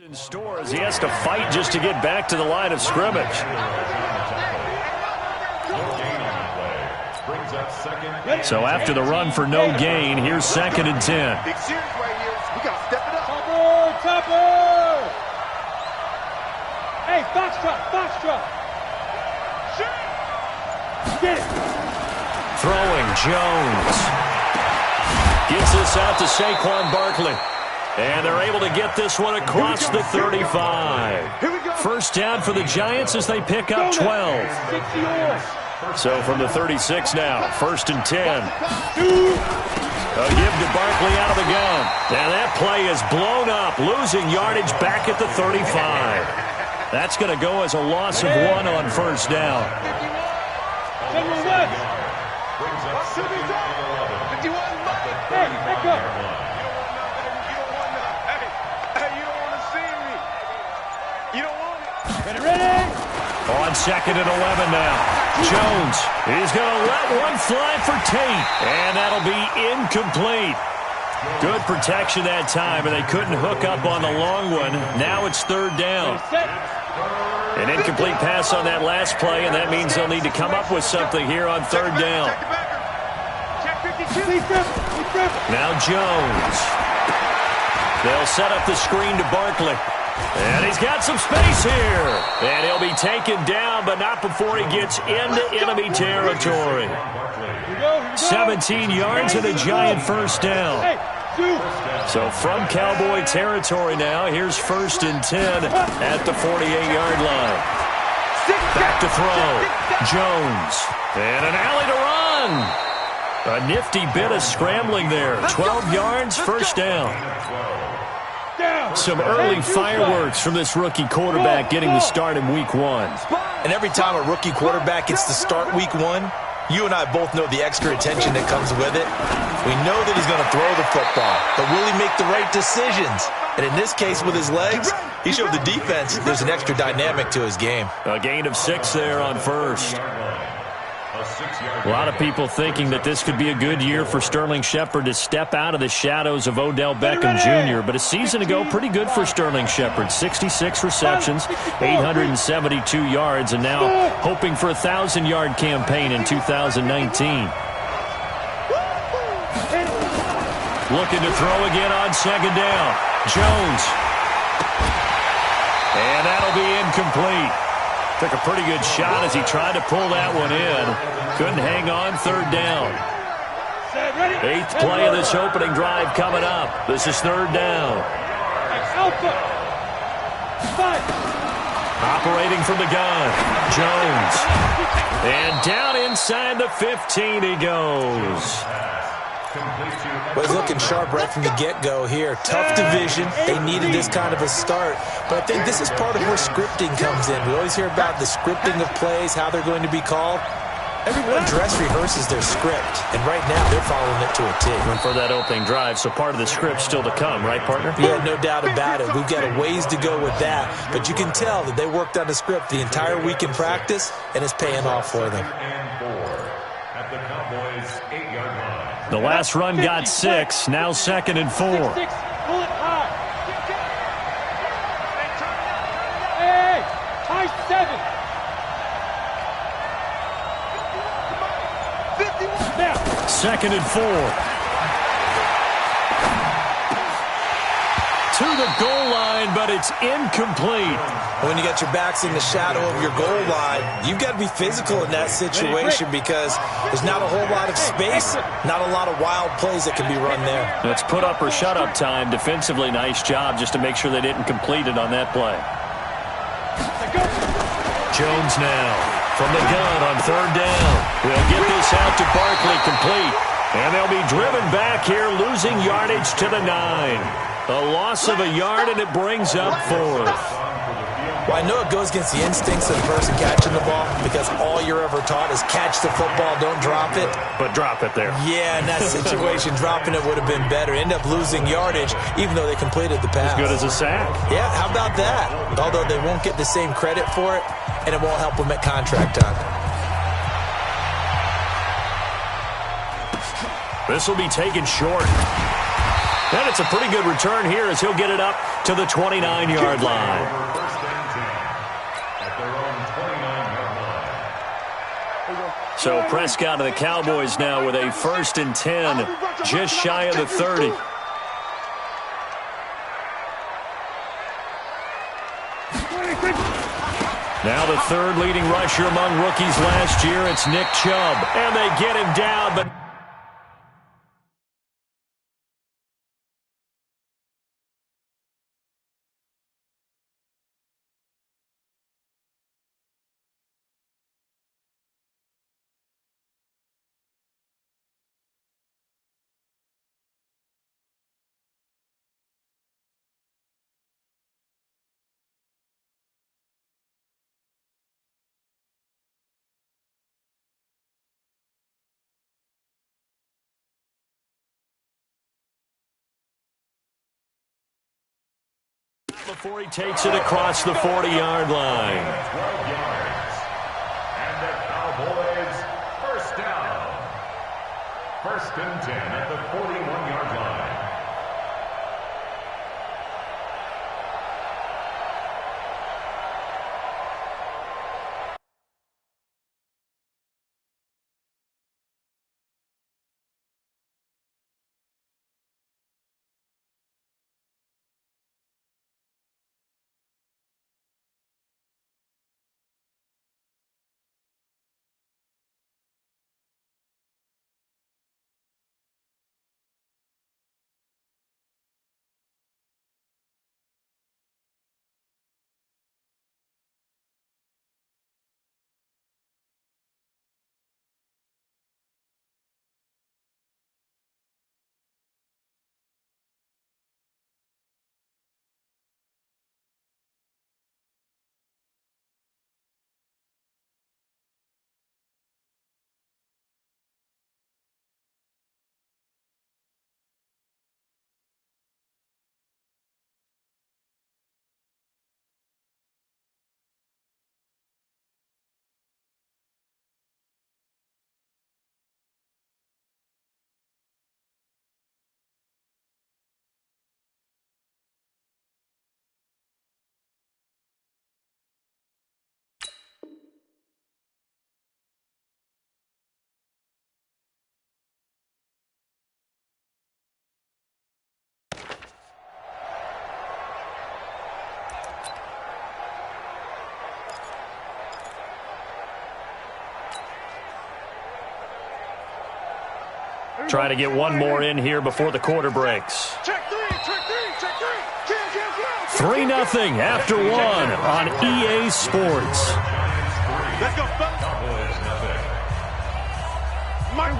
In stores, he has to fight just to get back to the line of scrimmage. So after the run for no gain, here's 2nd and 10. Big series right here. We got to step it up. Topper! Hey, foxtrot! Get it! Throwing, Jones. Gets this out to Saquon Barkley. And they're able to get this one across the 35. First down for the Giants as they pick up 12. So from the 36 now, 1st and 10. A give to Barkley out of the gun. And that play is blown up, losing yardage back at the 35. That's going to go as a loss of 1 on 1st down. Hey, back up. Ready? On 2nd and 11 now. Jones, he's going to let one fly for Tate. And that'll be incomplete. Good protection that time, and they couldn't hook up on the long one. Now it's 3rd down. An incomplete pass on that last play, and that means they'll need to come up with something here on 3rd down. Now Jones. They'll set up the screen to Barkley. And he's got some space here. And he'll be taken down, but not before he gets into enemy territory. 17 yards and a giant 1st down. So from Cowboy territory now, here's 1st and 10 at the 48-yard line. Back to throw. Jones. And an alley to run. A nifty bit of scrambling there. 12 yards, 1st down. Some early fireworks from this rookie quarterback getting the start in Week 1. And every time a rookie quarterback gets to start Week 1, you and I both know the extra attention that comes with it. We know that he's going to throw the football, but will he make the right decisions? And in this case, with his legs, he showed the defense there's an extra dynamic to his game. A gain of 6 there on 1st. A lot of people thinking that this could be a good year for Sterling Shepard to step out of the shadows of Odell Beckham Jr., but a season ago, pretty good for Sterling Shepard. 66 receptions, 872 yards, and now hoping for a 1,000-yard campaign in 2019. Looking to throw again on 2nd down. Jones. And that'll be incomplete. Took a pretty good shot as he tried to pull that one in. Couldn't hang on 3rd down. 8th play of this opening drive coming up. This is 3rd down. Operating from the gun. Jones. And down inside the 15 he goes. Well, he's looking sharp right from the get-go here. Tough division. They needed this kind of a start. But I think this is part of where scripting comes in. We always hear about the scripting of plays, how they're going to be called. Everyone dress rehearses their script, and right now they're following it to a T. And for that opening drive, so part of the script still to come, right, partner? Yeah, no doubt about it. We've got a ways to go with that, but you can tell that they worked on the script the entire week in practice, and it's paying off for them. The last run got 6, now 2nd and 4. Hey, high 7. Now. 2nd and 4. To the goal line, but it's incomplete. When you got your backs in the shadow of your goal line, you've got to be physical in that situation because there's not a whole lot of space, not a lot of wild plays that can be run there. It's put up or shut up time. Defensively, nice job just to make sure they didn't complete it on that play. Jones now from the gun on 3rd down. We'll get this out to Barkley complete. And they'll be driven back here, losing yardage to the 9. A loss of a yard, and it brings up 4th. Well, I know it goes against the instincts of the person catching the ball because all you're ever taught is catch the football, don't drop it. But drop it there. Yeah, in that situation, dropping it would have been better. End up losing yardage, even though they completed the pass. As good as a sack. Yeah, how about that? Although they won't get the same credit for it, and it won't help them at contract time. This will be taken short. And it's a pretty good return here as he'll get it up to the 29-yard line. First and 10 at their own 29-yard line. So Prescott of the Cowboys now with a 1st and 10, just shy of the 30. Now the third leading rusher among rookies last year, it's Nick Chubb. And they get him down, but before he takes it across the 40-yard line. 12 yards. And the Cowboys first down. 1st and 10 at the 41-yard line. Try to get one more in here before the quarter breaks. Check three, check three, check three. 3-0 after one on EA Sports. Let's go, fellas. Cowboys nothing. Mike,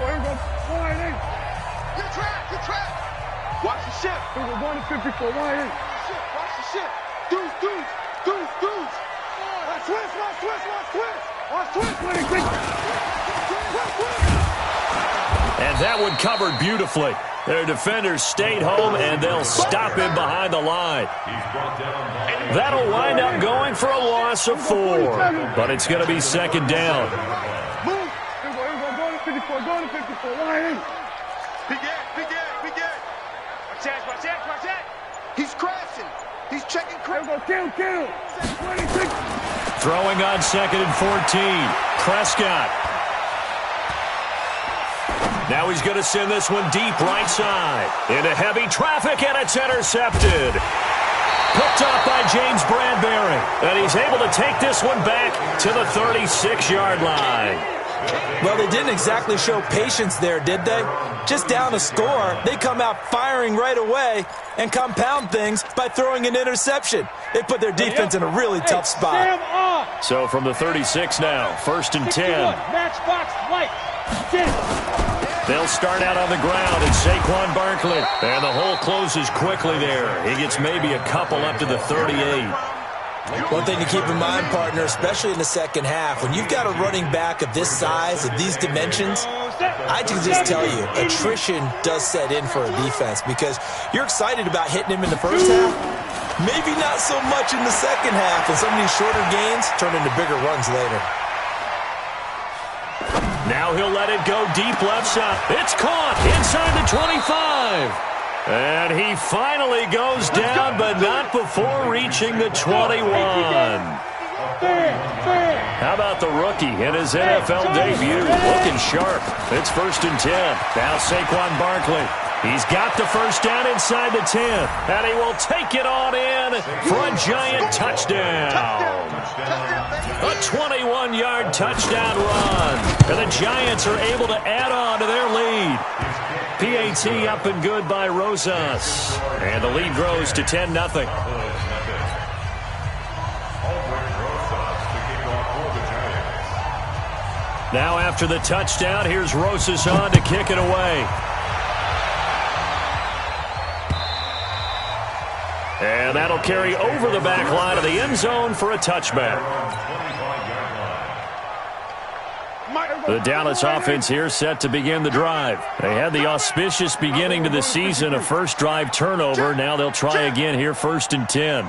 you track. Watch the ship. We're going to 54. Why? Watch the ship. Deuce. Watch twist. And that one covered beautifully. Their defenders stayed home, and they'll stop him behind the line. He's brought down by That'll wind up going for a loss of 4. But it's going to be 2nd down. Move. Going to 54. Why? Big Ed. Watch that. He's crashing. He's checking crash. Kill. 26. Throwing on 2nd and 14. Prescott. Now he's going to send this one deep right side. Into heavy traffic, and it's intercepted. Picked off by James Bradbury. And he's able to take this one back to the 36-yard line. Well, they didn't exactly show patience there, did they? Just down a score, they come out firing right away and compound things by throwing an interception. They put their defense in a really tough spot. So from the 36 now, 1st and 10. Matchbox light. They'll start out on the ground, and Saquon Barkley. And the hole closes quickly there. He gets maybe a couple up to the 38. One thing to keep in mind, partner, especially in the second half, when you've got a running back of this size, of these dimensions, I can just tell you, attrition does set in for a defense because you're excited about hitting him in the first half, maybe not so much in the second half, and some of these shorter gains turn into bigger runs later. Now he'll let it go deep left side. It's caught inside the 25. And he finally goes down, but not before reaching the 21. How about the rookie in his NFL debut? Looking sharp. It's 1st and 10. Now Saquon Barkley. He's got the first down inside the 10. And he will take it on in for a giant touchdown. A 21-yard touchdown run. And the Giants are able to add on to their lead. PAT up and good by Rosas. And the lead grows to 10-0. Now after the touchdown, here's Rosas on to kick it away. And that'll carry over the back line of the end zone for a touchback. The Dallas offense here set to begin the drive. They had the auspicious beginning to the season, a first drive turnover. Now they'll try again here, 1st and 10.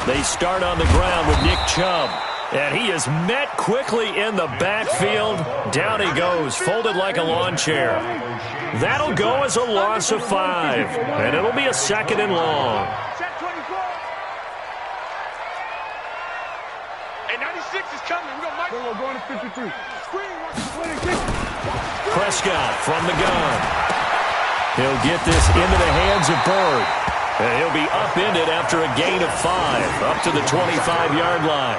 They start on the ground with Nick Chubb. And he is met quickly in the backfield. Down he goes, folded like a lawn chair. That'll go as a loss of 5. And it'll be a 2nd and long. And 96 is coming. We're going to 53. Prescott from the gun. He'll get this into the hands of Bird. And he'll be upended after a gain of 5, up to the 25-yard line.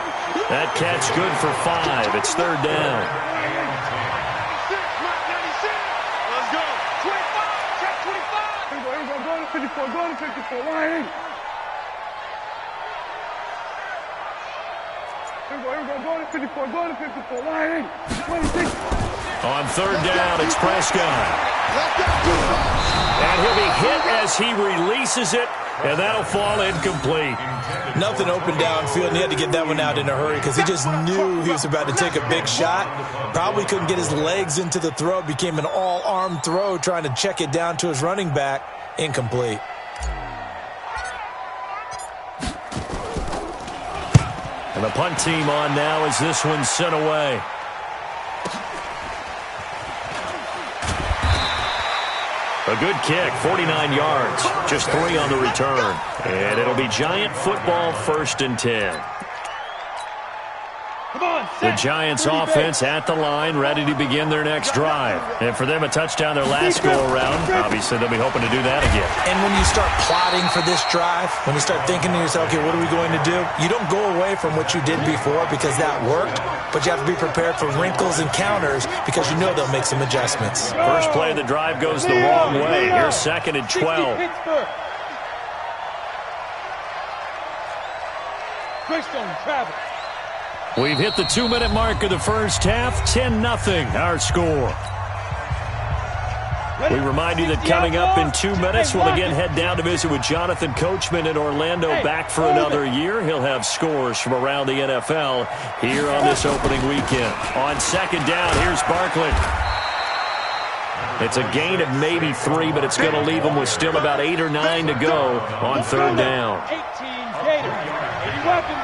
That catch good for 5. It's 3rd down. Let's go. 25. Check 25. Here we go. Go to 54. Go to 54. Line 8. Here we go. Go to 54. Go to 54. Line 8. 26. On 3rd down, it's Prescott. And he'll be hit as he releases it, and that'll fall incomplete. Nothing open downfield, and he had to get that one out in a hurry because he just knew he was about to take a big shot. Probably couldn't get his legs into the throw. Became an all-arm throw trying to check it down to his running back. Incomplete. And the punt team on now as this one's sent away. A good kick, 49 yards, just 3 on the return. And it'll be Giant football, 1st and 10. The Giants offense at the line, ready to begin their next drive. And for them, a touchdown their last go-around. Obviously, they'll be hoping to do that again. And when you start plotting for this drive, when you start thinking to yourself, okay, what are we going to do? You don't go away from what you did before because that worked, but you have to be prepared for wrinkles and counters because you know they'll make some adjustments. First play of the drive goes the wrong way. Here's 2nd and 12. Greystone travel. We've hit the 2-minute mark of the first half. 10-0 our score. We remind you that coming up in 2 minutes, we'll again head down to visit with Jonathan Coachman in Orlando, back for another year. He'll have scores from around the NFL here on this opening weekend. On 2nd down, here's Barkley. It's a gain of maybe 3, but it's going to leave them with still about 8 or 9 to go on 3rd down. 18 Gator. Weapon.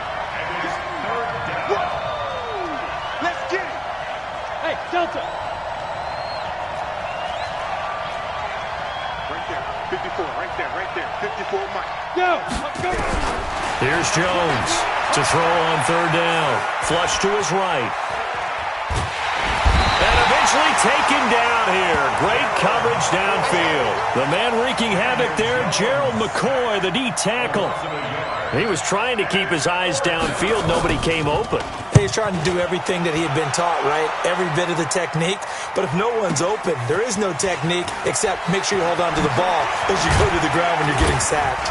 Let's get it. Hey, Delta. Right there. 54. Right there. 54 Mike. Go. Here's Jones to throw on 3rd down. Flush to his right. And eventually taken down here. Great coverage downfield. The man wreaking havoc there, Gerald McCoy, the D tackle. He was trying to keep his eyes downfield. Nobody came open. He's trying to do everything that he had been taught, right? Every bit of the technique. But if no one's open, there is no technique except make sure you hold on to the ball as you go to the ground when you're getting sacked.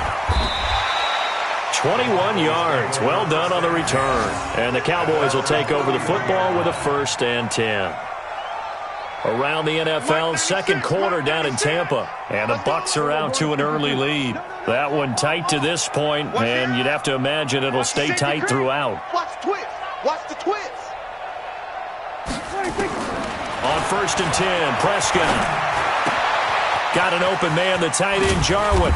21 yards. Well done on the return. And the Cowboys will take over the football with a 1st and 10. Around the NFL, 2nd quarter down in Tampa. And the Bucs are out to an early lead. That one tight to this point, and you'd have to imagine it'll stay tight throughout. Watch the twist. Watch the twist. On 1st and 10, Prescott. Got an open man, the tight end, Jarwin.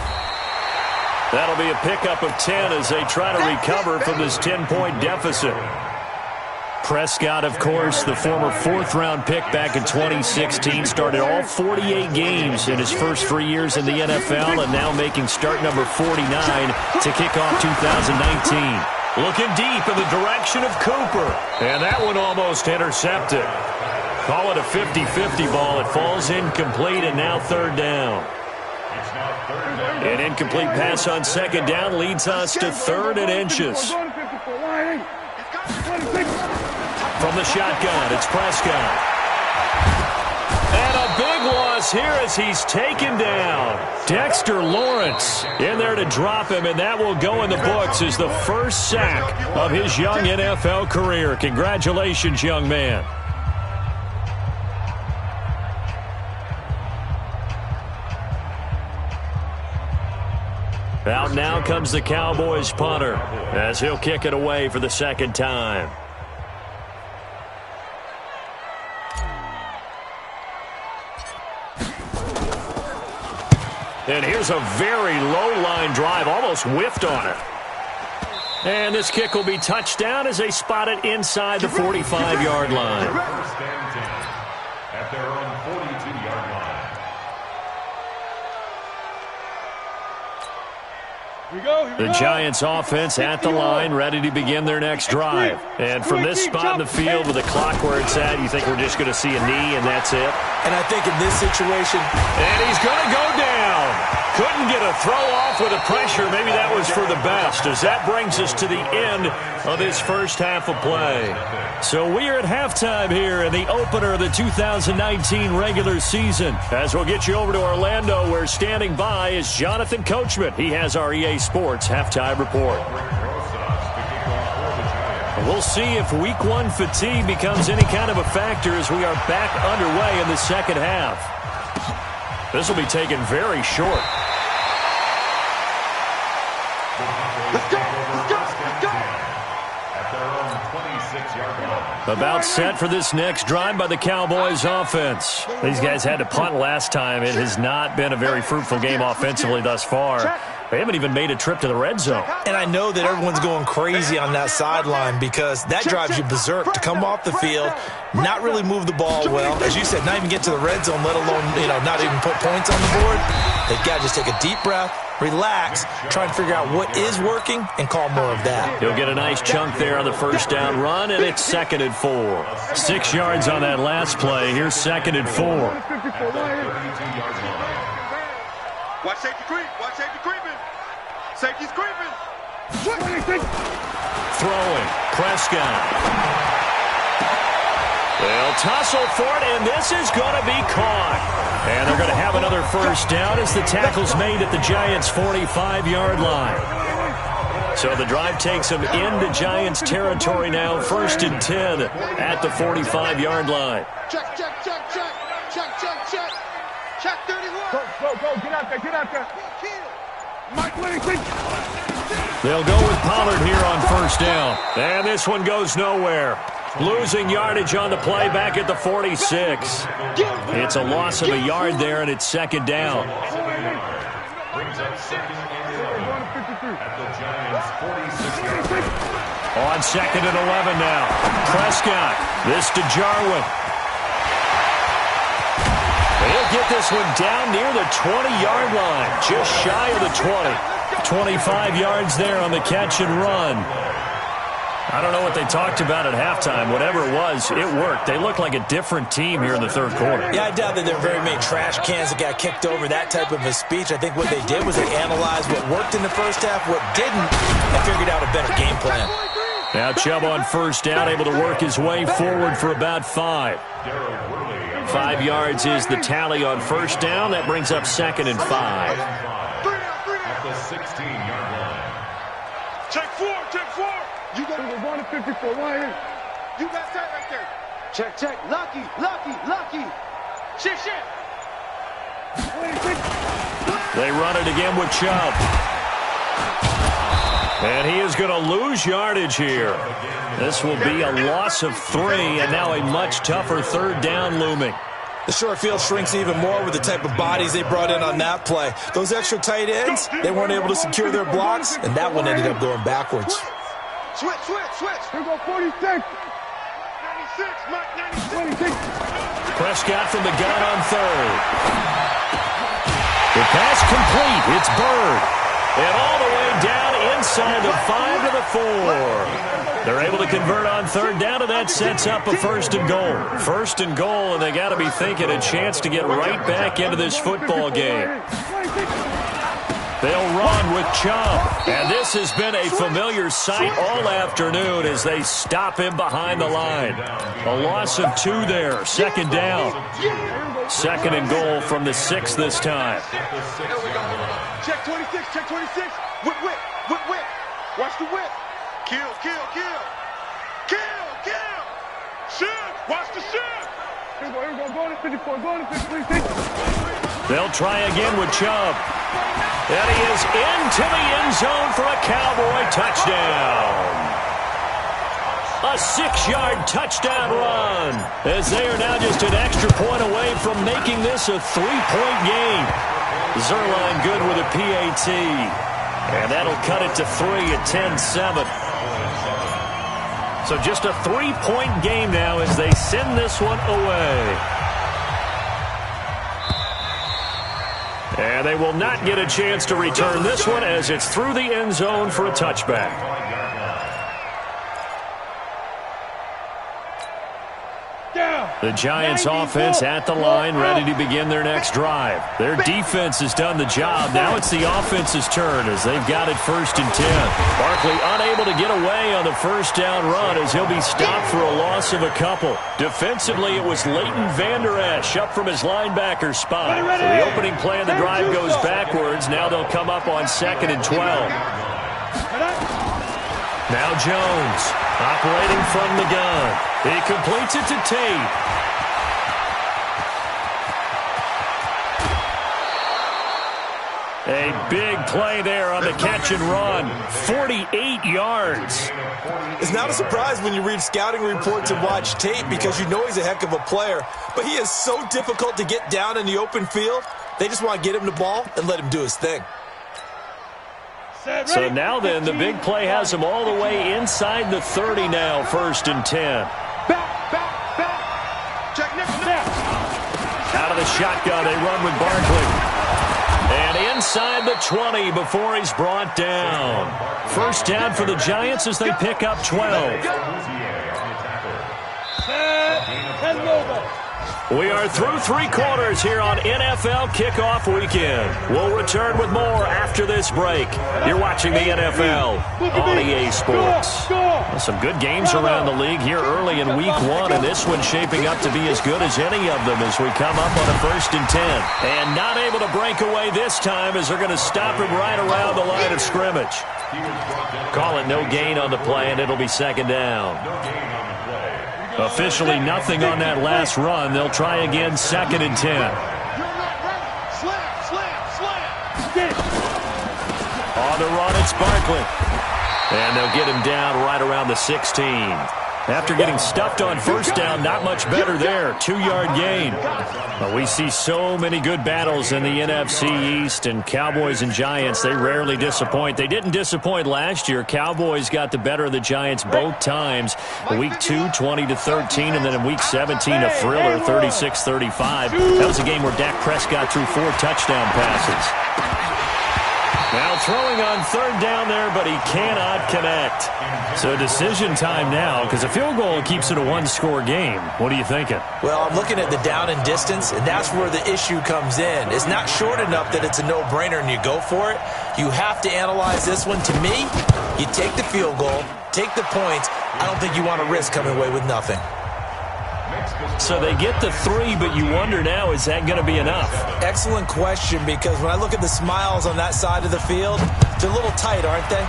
That'll be a pickup of 10 as they try to recover from this 10-point deficit. Prescott, of course, the former fourth-round pick back in 2016, started all 48 games in his first 3 years in the NFL, and now making start number 49 to kick off 2019. Looking deep in the direction of Cooper, and that one almost intercepted. Call it a 50-50 ball. It falls incomplete, and now third down. An incomplete pass on second down leads us to third and inches. From the shotgun, it's Prescott. And a big loss here as he's taken down. Dexter Lawrence in there to drop him, and that will go in the books as the first sack of his young NFL career. Congratulations, young man. Out now comes the Cowboys punter as he'll kick it away for the second time. And here's a very low-line drive, almost whiffed on it. And this kick will be touchdown as they spot it inside the 45-yard line. First and 10 at their own 42-yard line. The Giants offense at the line, ready to begin their next drive. And from this spot in the field with the clock where it's at, you think we're just going to see a knee and that's it? And I think in this situation... And he's going to go down. Couldn't get a throw off with the pressure. Maybe that was for the best, as that brings us to the end of this first half of play. So we are at halftime here in the opener of the 2019 regular season. As we'll get you over to Orlando, where standing by is Jonathan Coachman. He has our EA Sports halftime report. We'll see if week one fatigue becomes any kind of a factor as we are back underway in the second half. This will be taken very short. Let's go, let's go, let's go. At their own 26-yard line. About set for this next drive by the Cowboys offense. These guys had to punt last time. It has not been a very fruitful game offensively thus far. They haven't even made a trip to the red zone. And I know that everyone's going crazy on that sideline because that drives you berserk to come off the field, not really move the ball well. As you said, not even get to the red zone, let alone, not even put points on the board. They've got to just take a deep breath, relax, try and figure out what is working, and call more of that. He'll get a nice chunk there on the first down run, and it's 2nd and 4. 6 yards on that last play. Here's 2nd and 4. Watch safety creep. Watch safety creeping. Safety's creeping. Throwing. Prescott. They'll tussle for it, and this is going to be caught. And they're going to have another first down as the tackle's made at the Giants' 45-yard line. So the drive takes them into Giants territory now, 1st and 10 at the 45-yard line. Check, check, check, check. Check, check, check. Check 31. Go, get out there, get out there. Mike, They'll go with Pollard here on first down. And this one goes nowhere. Losing yardage on the play back at the 46. It's a loss of a yard there, and it's 2nd down. Brings up 2nd and 11 at the Giants' 46-yard line. On 2nd and 11 now. Prescott. This to Jarwin. He'll get this one down near the 20-yard line, just shy of the 20. 25 yards there on the catch and run. I don't know what they talked about at halftime. Whatever it was, it worked. They look like a different team here in the third quarter. Yeah, I doubt that there are very many trash cans that got kicked over, that type of a speech. I think what they did was they analyzed what worked in the first half, what didn't, and figured out a better game plan. Now Chubb on first down, able to work his way forward for about 5. 5 yards is the tally on first down. That brings up 2nd and 5. At the 16-yard line. Check 4, check 4. You got We're going to 54. Why? You got that right there. Check, check. Lucky, lucky, lucky. Shit, shit. They run it again with Chubb. And he is going to lose yardage here. This will be a loss of 3, and now a much tougher third down looming. The short field shrinks even more with the type of bodies they brought in on that play. Those extra tight ends, they weren't able to secure their blocks, and that one ended up going backwards. Switch, switch, switch. Here go 46. Mike 96. Prescott from the gun on third. The pass complete. It's Bird. And all the way down inside the 5 to the 4. They're able to convert on third down, and that sets up a first and goal. First and goal, and they got to be thinking a chance to get right back into this football game. They'll run with Chubb. And this has been a familiar sight all afternoon as they stop him behind the line. A loss of 2 there. Second down. Second and goal from the 6 this time. Check 26, check 26. Whip, whip, whip, whip. Watch the whip. Kill, kill, kill. Kill, kill. Shoot. Watch the shoot. Here we go. Go to 54. Go to 53. They'll try again with Chubb. And he is into the end zone for a Cowboy touchdown. A 6-yard touchdown run, as they are now just an extra point away from making this a 3-point game. Zerline good with a PAT. And that'll cut it to 3 at 10-7. So just a 3-point game now as they send this one away. And they will not get a chance to return this one as it's through the end zone for a touchback. The Giants offense at the line, ready to begin their next drive. Their defense has done the job. Now it's the offense's turn as they've got it first and 10. Barkley unable to get away on the first down run as he'll be stopped for a loss of a couple. Defensively, it was Leighton Vander Esch up from his linebacker spot. So the opening play of the drive goes backwards. Now they'll come up on 2nd and 12. Now Jones, operating from the gun. He completes it to Tate. A big play there on the catch and run. 48 yards. It's not a surprise when you read scouting reports and watch tape because you know he's a heck of a player. But he is so difficult to get down in the open field. They just want to get him the ball and let him do his thing. So now then, the big play has him all the way inside the 30 now, 1st and 10. Back. Check next. Out of the shotgun, they run with Barkley. And inside the 20 before he's brought down. First down for the Giants as they pick up 12. We are through 3 quarters here on NFL Kickoff Weekend. We'll return with more after this break. You're watching the NFL on EA Sports. Well, some good games around the league here early in Week 1, and this one's shaping up to be as good as any of them as we come up on a 1st and 10. And not able to break away this time as they're going to stop him right around the line of scrimmage. Call it no gain on the play, and it'll be 2nd down. Officially nothing on that last run. They'll try again 2nd and 10. On the run, it's Barkley. And they'll get him down right around the 16. After getting stuffed on first down, not much better there. 2-yard gain. But we see so many good battles in the NFC East, and Cowboys and Giants, they rarely disappoint. They didn't disappoint last year. Cowboys got the better of the Giants both times. Week 2, 20-13, and then in Week 17, a thriller, 36-35. That was a game where Dak Prescott threw 4 touchdown passes. Now throwing on 3rd down there, but he cannot connect. So decision time now, because a field goal keeps it a 1-score game. What are you thinking? Well, I'm looking at the down and distance, and that's where the issue comes in. It's not short enough that it's a no-brainer and you go for it. You have to analyze this one. To me, you take the field goal, take the points. I don't think you want to risk coming away with nothing. So they get the 3, but you wonder now, is that going to be enough? Excellent question, because when I look at the smiles on that side of the field, they're a little tight, aren't they?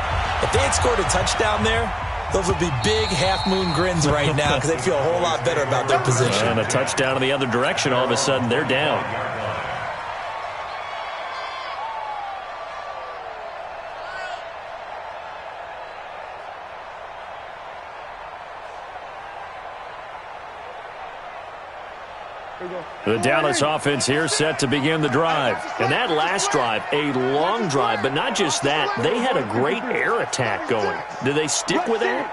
If they had scored a touchdown there, those would be big half-moon grins right now because they'd feel a whole lot better about their position. And a touchdown in the other direction, all of a sudden, they're down. The Dallas offense here set to begin the drive. And that last drive, a long drive, but not just that. They had a great air attack going. Do they stick with that?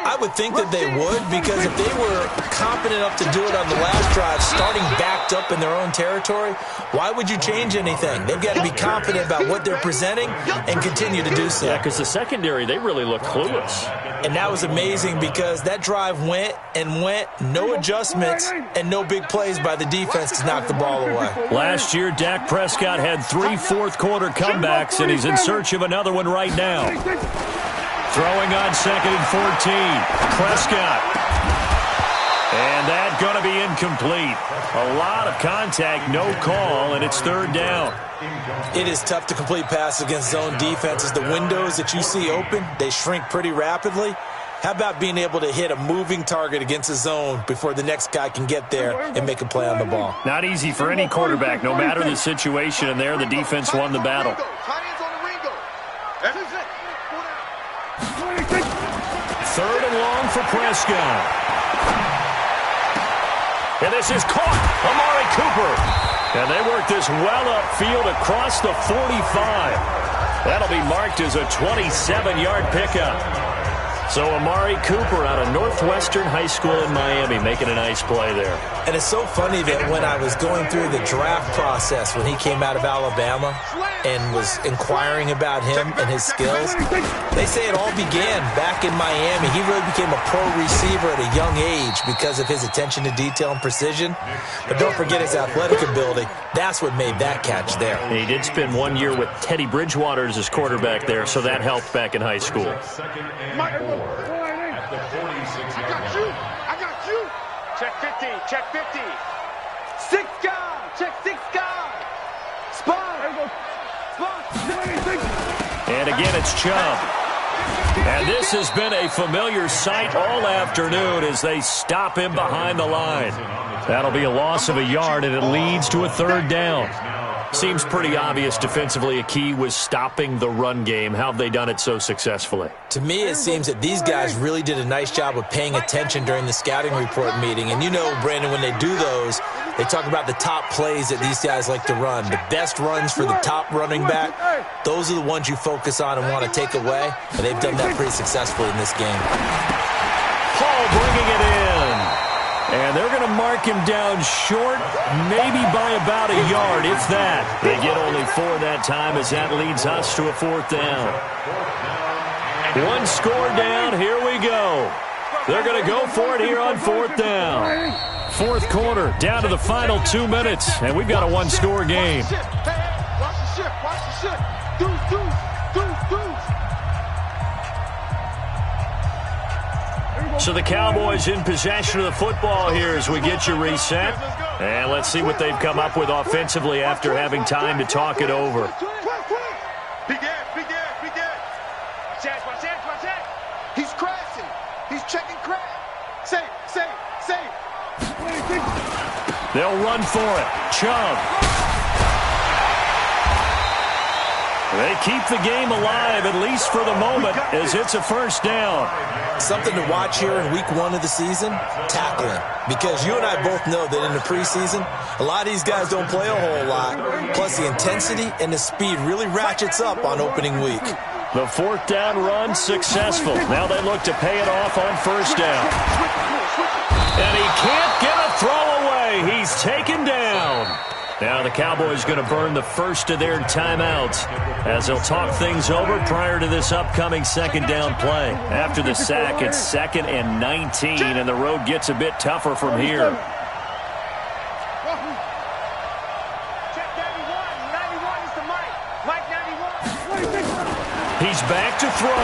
I would think that they would, because if they were confident enough to do it on the last drive, starting backed up in their own territory, why would you change anything? They've got to be confident about what they're presenting and continue to do so. Yeah, because the secondary, they really looked clueless. And that was amazing because that drive went and went, no adjustments, and no big plays by the defense to knock the ball away. Last year, Dak Prescott had 3 fourth-quarter comebacks, and he's in search of another one right now. Throwing on 2nd and 14. Prescott. And that's going to be incomplete. A lot of contact, no call, and it's 3rd down. It is tough to complete passes against zone defenses. The windows that you see open, they shrink pretty rapidly. How about being able to hit a moving target against a zone before the next guy can get there and make a play on the ball? Not easy for any quarterback, no matter the situation, and there the defense won the battle. 3rd and long for Prescott. And this is caught. Amari Cooper. And they work this well upfield across the 45. That'll be marked as a 27-yard pickup. So Amari Cooper out of Northwestern High School in Miami making a nice play there. And it's so funny that when I was going through the draft process when he came out of Alabama and was inquiring about him and his skills, they say it all began back in Miami. He really became a pro receiver at a young age because of his attention to detail and precision. But don't forget his athletic ability. That's what made that catch there. And he did spend 1 year with Teddy Bridgewater as his quarterback there, so that helped back in high school. At the 46-yard line. I got you. Check 50. Check 50. 6 guard. Check 6 guard. Spot. And again, it's Chubb. And this has been a familiar sight all afternoon as they stop him behind the line. That'll be a loss of a yard, and it leads to a 3rd down. Seems pretty obvious defensively a key was stopping the run game. How have they done it so successfully? To me, it seems that these guys really did a nice job of paying attention during the scouting report meeting. And you know, Brandon, when they do those, they talk about the top plays that these guys like to run. The best runs for the top running back, those are the ones you focus on and want to take away. And they've done that pretty successfully in this game. Paul bringing it in. And they're going to mark him down short, maybe by about a yard, if that. They get only 4 that time as that leads us to a 4th down. 1 score down, here we go. They're going to go for it here on 4th down. 4th quarter, down to the final 2 minutes, and we've got a 1-score game. Watch the shift. Watch the shift. Deuce. So the Cowboys in possession of the football here as we get you reset. And let's see what they've come up with offensively after having time to talk it over. Big ass. Watch that. He's crashing. He's checking crash. Say. They'll run for it. Chubb. They keep the game alive, at least for the moment, as it's a 1st down. Something to watch here in week 1 of the season, tackling. Because you and I both know that in the preseason, a lot of these guys don't play a whole lot. Plus the intensity and the speed really ratchets up on opening week. The 4th down run successful. Now they look to pay it off on 1st down. And he can't get a throw away. He's taken down. Now the Cowboys going to burn the first of their timeouts as they'll talk things over prior to this upcoming 2nd down play. After the sack, it's 2nd and 19, and the road gets a bit tougher from here. Check 91. 91 is the Mike. Mike 91. He's back to throw.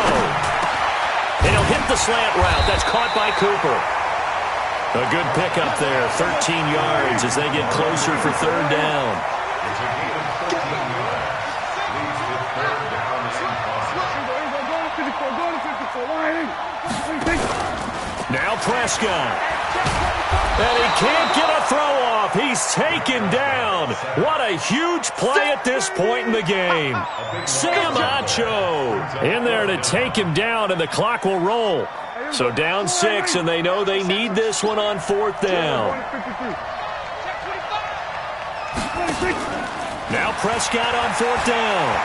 And he'll hit the slant route. That's caught by Cooper. A good pickup there, 13 yards as they get closer for 3rd down. Now Prescott. And he can't get a throw off. He's taken down. What a huge play at this point in the game. Sam Acho in there to take him down, and the clock will roll. So down 6, and they know they need this one on 4th down. Now Prescott on 4th down.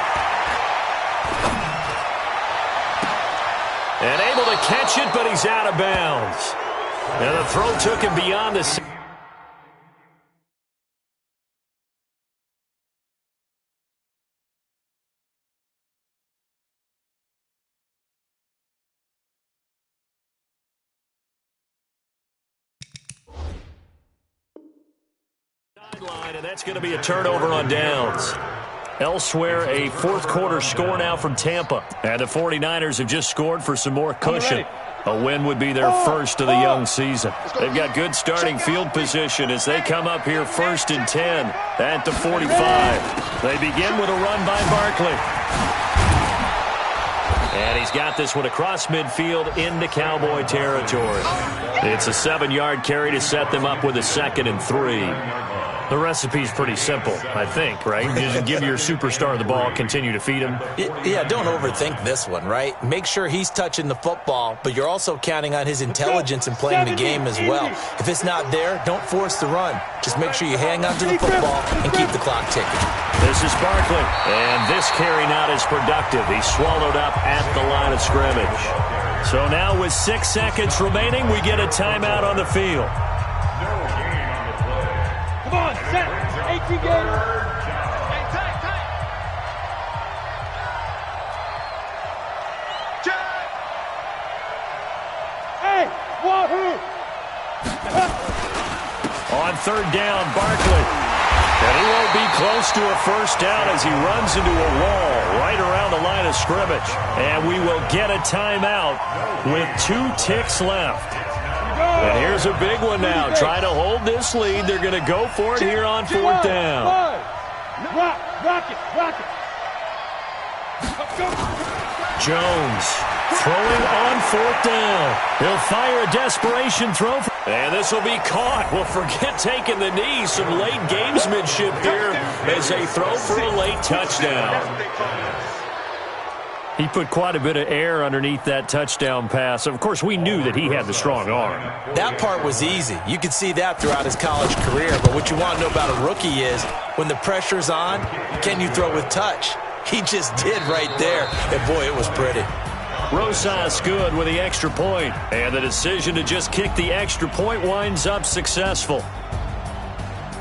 And able to catch it, but he's out of bounds. And the throw took him beyond the sideline, and that's going to be a turnover on downs. Elsewhere, a fourth-quarter score now from Tampa. And the 49ers have just scored for some more cushion. A win would be their first of the young season. They've got good starting field position as they come up here 1st and 10 at the 45. They begin with a run by Barkley. And he's got this one across midfield into Cowboy territory. It's a 7-yard carry to set them up with a 2nd and 3. The recipe's pretty simple, I think, right? You just give your superstar the ball, continue to feed him. Yeah, don't overthink this one, right? Make sure he's touching the football, but you're also counting on his intelligence in playing the game as well. If it's not there, don't force the run. Just make sure you hang on to the football and keep the clock ticking. This is Barkley, and this carry not as productive. He's swallowed up at the line of scrimmage. So now with 6 seconds remaining, we get a timeout on the field. Come on, set. 18 Gator. Hey, tight. Check. Hey, wahoo. On 3rd down, Barkley. And he won't be close to a first down as he runs into a wall right around the line of scrimmage. And we will get a timeout with 2 ticks left. And here's a big one now. Trying to hold this lead. They're going to go for it here on 4th down. Rock it. Jones throwing on 4th down. He'll fire a desperation throw. And this will be caught. Well, forget taking the knee. Some late gamesmanship here as they throw for a late touchdown. He put quite a bit of air underneath that touchdown pass. Of course, we knew that he had the strong arm. That part was easy. You could see that throughout his college career. But what you want to know about a rookie is when the pressure's on, can you throw with touch? He just did right there. And, boy, it was pretty. Rosas good with the extra point. And the decision to just kick the extra point winds up successful.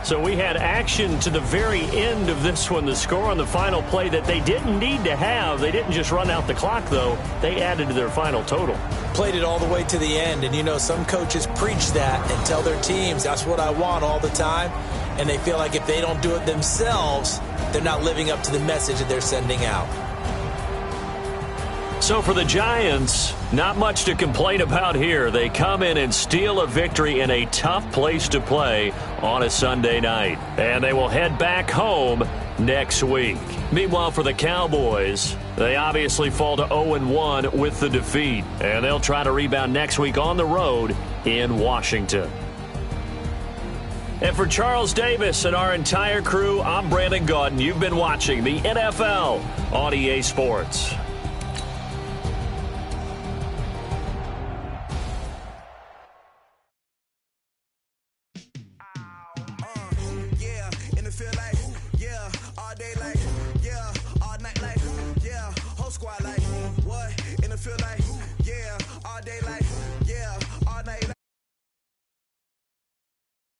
So we had action to the very end of this one. The score on the final play that they didn't need to have. They didn't just run out the clock, though. They added to their final total. Played it all the way to the end. And, you know, some coaches preach that and tell their teams, that's what I want all the time. And they feel like if they don't do it themselves, they're not living up to the message that they're sending out. So for the Giants, not much to complain about here. They come in and steal a victory in a tough place to play on a Sunday night. And they will head back home next week. Meanwhile, for the Cowboys, they obviously fall to 0-1 with the defeat. And they'll try to rebound next week on the road in Washington. And for Charles Davis and our entire crew, I'm Brandon Gaudin. You've been watching the NFL on EA Sports.